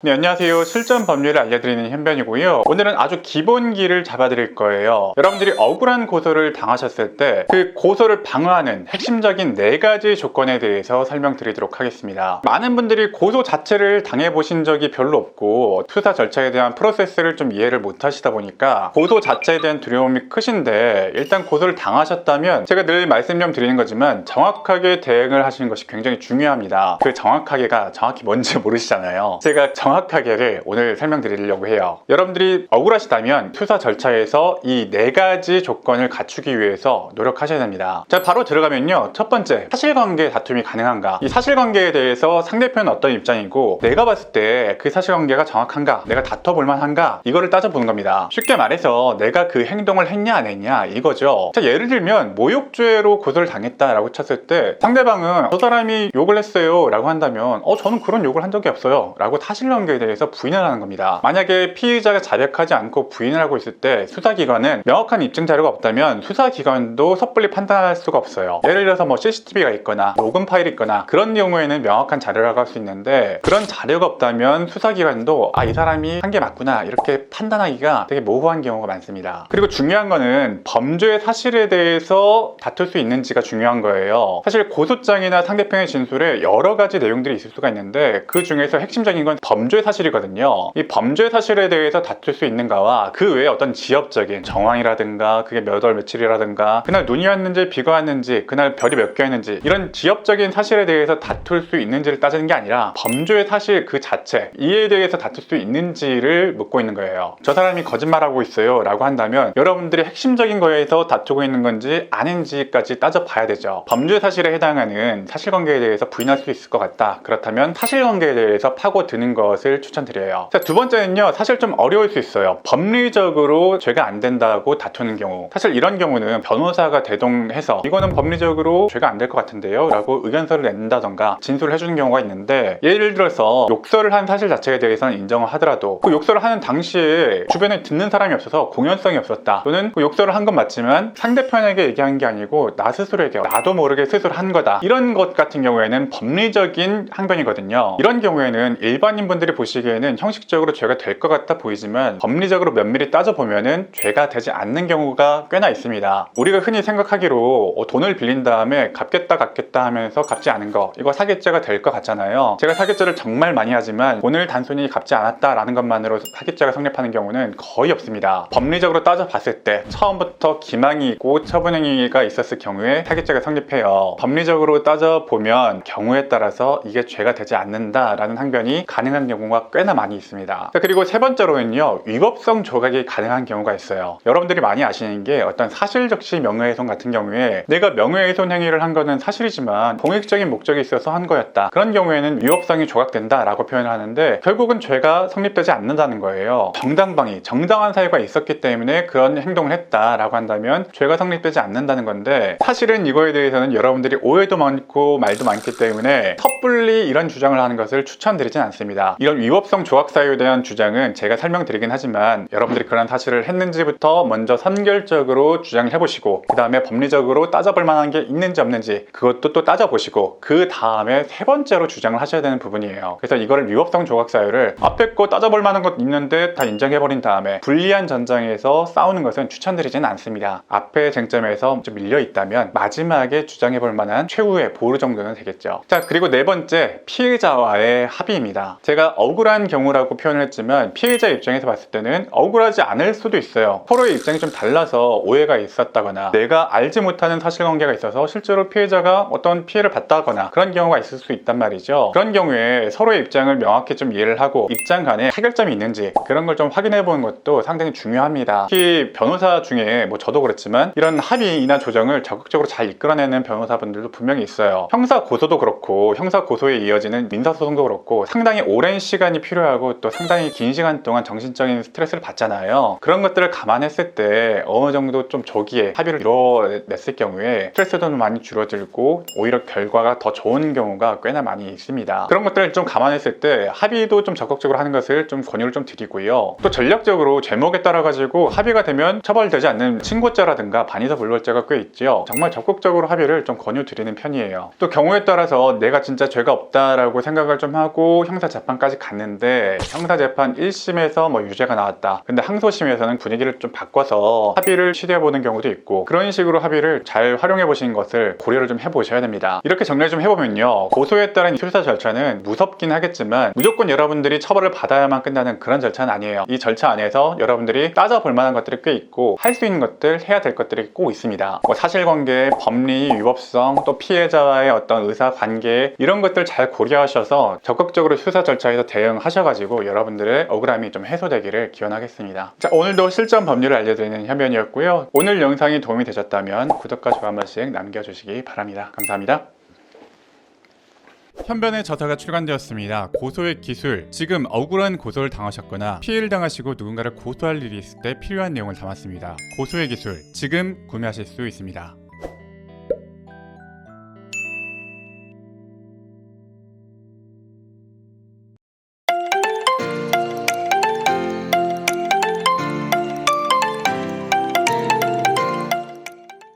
네, 안녕하세요. 실전 법률을 알려드리는 현변이고요. 오늘은 아주 기본기를 잡아드릴 거예요. 여러분들이 억울한 고소를 당하셨을 때 그 고소를 방어하는 핵심적인 4가지 조건에 대해서 설명드리도록 하겠습니다. 많은 분들이 고소 자체를 당해보신 적이 별로 없고 수사 절차에 대한 프로세스를 좀 이해를 못 하시다 보니까 고소 자체에 대한 두려움이 크신데, 일단 고소를 당하셨다면 제가 늘 말씀 좀 드리는 거지만 정확하게 대응을 하시는 것이 굉장히 중요합니다. 그 정확하게가 정확히 뭔지 모르시잖아요. 제가 정확하게를 오늘 설명드리려고 해요. 여러분들이 억울하시다면 수사 절차에서 이 4가지 조건을 갖추기 위해서 노력하셔야 됩니다. 자, 바로 들어가면요, 첫 번째, 사실관계 다툼이 가능한가. 이 사실관계에 대해서 상대편은 어떤 입장이고 내가 봤을 때 그 사실관계가 정확한가, 내가 다퉈볼 만한가, 이거를 따져보는 겁니다. 쉽게 말해서 내가 그 행동을 했냐 안 했냐, 이거죠. 자, 예를 들면 모욕죄로 고소를 당했다라고 쳤을 때 상대방은 저 사람이 욕을 했어요 라고 한다면 저는 그런 욕을 한 적이 없어요 라고 사실관계에 대해서 부인을 하는 겁니다. 만약에 피의자가 자백하지 않고 부인을 하고 있을 때 수사기관은 명확한 입증 자료가 없다면 수사기관도 섣불리 판단할 수가 없어요. 예를 들어서 CCTV가 있거나 녹음 파일이 있거나 그런 경우에는 명확한 자료라고 할 수 있는데, 그런 자료가 없다면 수사기관도 이 사람이 한 게 맞구나 이렇게 판단하기가 되게 모호한 경우가 많습니다. 그리고 중요한 거는 범죄 사실에 대해서 다툴 수 있는지가 중요한 거예요. 사실 고소장이나 상대편의 진술에 여러 가지 내용들이 있을 수가 있는데 그 중에서 핵심적인 건 범죄 사실이거든요. 이 범죄 사실에 대해서 다툴 수 있는가와 그 외에 어떤 지엽적인 정황이라든가 그게 몇 월 며칠이라든가 그날 눈이 왔는지 비가 왔는지 그날 별이 몇 개였는지, 이런 지엽적인 사실에 대해서 다툴 수 있는지를 따지는 게 아니라 범죄 사실 그 자체, 이에 대해서 다툴 수 있는지를 묻고 있는 거예요. 저 사람이 거짓말하고 있어요 라고 한다면 여러분들이 핵심적인 거에서 다투고 있는 건지 아닌지까지 따져봐야 되죠. 범죄 사실에 해당하는 사실관계에 대해서 부인할 수 있을 것 같다, 그렇다면 사실관계에 대해서 파고드는 것을 추천드려요. 자, 두 번째는요, 사실 좀 어려울 수 있어요. 법리적으로 죄가 안 된다고 다투는 경우. 사실 이런 경우는 변호사가 대동해서 이거는 법리적으로 죄가 안 될 것 같은데요 라고 의견서를 낸다던가 진술을 해주는 경우가 있는데, 예를 들어서 욕설을 한 사실 자체에 대해서는 인정을 하더라도 그 욕설을 하는 당시에 주변에 듣는 사람이 없어서 공연성이 없었다, 또는 그 욕설을 한 건 맞지만 상대편에게 얘기한 게 아니고 나 스스로에게 나도 모르게 스스로 한 거다, 이런 것 같은 경우에는 법리적인 항변이거든요. 이런 경우에는 일반인 분들이 보시기에는 형식적으로 죄가 될 것 같아 보이지만 법리적으로 면밀히 따져보면은 죄가 되지 않는 경우가 꽤나 있습니다. 우리가 흔히 생각하기로 돈을 빌린 다음에 갚겠다 하면서 갚지 않은 거, 이거 사기죄가 될 것 같잖아요. 제가 사기죄를 정말 많이 하지만 돈을 단순히 갚지 않았다라는 것만으로 사기죄가 성립하는 경우는 거의 없습니다. 법리적으로 따져봤을 때 처음부터 기망이 있고 처분행위가 있었을 경우에 사기죄가 성립해요. 법리적으로 따져보면 경우에 따라서 이게 죄가 되지 않는다라는 항변이 가능한 경우가 꽤나 많이 있습니다. 그리고 세 번째로는요, 위법성 조각이 가능한 경우가 있어요. 여러분들이 많이 아시는 게 어떤 사실적시 명예훼손 같은 경우에 내가 명예훼손 행위를 한 거는 사실이지만 공익적인 목적이 있어서 한 거였다, 그런 경우에는 위법성이 조각된다 라고 표현을 하는데 결국은 죄가 성립되지 않는다는 거예요. 정당방위, 정당한 사유가 있었기 때문에 그런 행동을 했다라고 한다면 죄가 성립되지 않는다는 건데, 사실은 이거에 대해서는 여러분들이 오해도 많고 말도 많기 때문에 섣불리 이런 주장을 하는 것을 추천드리진 않습니다. 이런 위법성 조각 사유에 대한 주장은 제가 설명드리긴 하지만 여러분들이 그런 사실을 했는지부터 먼저 선결적으로 주장을 해보시고, 그 다음에 법리적으로 따져볼 만한 게 있는지 없는지 그것도 또 따져보시고, 그 다음에 세 번째로 주장을 하셔야 되는 부분이에요. 그래서 이거를 위법성 조각 사유를 앞에 거 따져볼 만한 것 있는데 다 인정해버린 다음에 불리한 전장에서 싸우는 것은 추천드리진 않습니다. 앞에 쟁점에서 좀 밀려있다면 마지막에 주장해볼 만한 최후의 보루 정도는 되겠죠. 자, 그리고 네 번째, 피해자와의 합의입니다. 제가 억울한 경우라고 표현을 했지만 피해자 입장에서 봤을 때는 억울하지 않을 수도 있어요. 서로의 입장이 좀 달라서 오해가 있었다거나 내가 알지 못하는 사실관계가 있어서 실제로 피해자가 어떤 피해를 봤다거나 그런 경우가 있을 수 있단 말이죠. 그런 경우에 서로의 입장을 명확히 좀 이해를 하고 입장 간에 타결점이 있는지 그런 걸 좀 확인해 보는 것도 상당히 중요합니다. 특히 변호사 중에 저도 그렇지만 이런 합의나 조정을 적극적으로 잘 이끌어내는 변호사분들도 분명히 있어요. 형사 고소도 그렇고 형사 고소에 이어지는 민사소송도 그렇고 상당히 오랜 시간이 필요하고 또 상당히 긴 시간 동안 정신적인 스트레스를 받잖아요. 그런 것들을 감안했을 때 어느 정도 좀 조기에 합의를 이뤄냈을 경우에 스트레스도 많이 줄어들고 오히려 결과가 더 좋은 경우가 꽤나 많이 있습니다. 그런 것들을 좀 감안했을 때 합의도 좀 적극적으로 하는 것을 좀 권유를 좀 드리고요. 또 전략적으로 제목에 따라 가지고 합의가 되면 처벌되지 않는 친고죄라든가 반의사 불벌죄가 꽤 있죠. 정말 적극적으로 합의를 좀 권유드리는 편이에요. 또 경우에 따라서 내가 진짜 죄가 없다라고 생각을 좀 하고 형사 재판까지 때까지 갔는데 형사재판 1심에서 뭐 유죄가 나왔다. 근데 항소심에서는 분위기를 좀 바꿔서 합의를 시도해보는 경우도 있고, 그런 식으로 합의를 잘 활용해보시는 것을 고려를 좀 해보셔야 됩니다. 이렇게 정리를 좀 해보면요, 고소에 따른 수사 절차는 무섭긴 하겠지만 무조건 여러분들이 처벌을 받아야만 끝나는 그런 절차는 아니에요. 이 절차 안에서 여러분들이 따져볼 만한 것들이 꽤 있고, 할 수 있는 것들, 해야 될 것들이 꼭 있습니다. 뭐 사실관계, 법리, 위법성, 또 피해자와의 어떤 의사관계, 이런 것들 잘 고려하셔서 적극적으로 수사 절차에서 대응하셔가지고 여러분들의 억울함이 좀 해소되기를 기원하겠습니다. 자, 오늘도 실전 법률을 알려드리는 현변이었고요. 오늘 영상이 도움이 되셨다면 구독과 좋아요 한 번씩 남겨주시기 바랍니다. 감사합니다. 현변의 저서가 출간되었습니다. 고소의 기술. 지금 억울한 고소를 당하셨거나 피해를 당하시고 누군가를 고소할 일이 있을 때 필요한 내용을 담았습니다. 고소의 기술. 지금 구매하실 수 있습니다.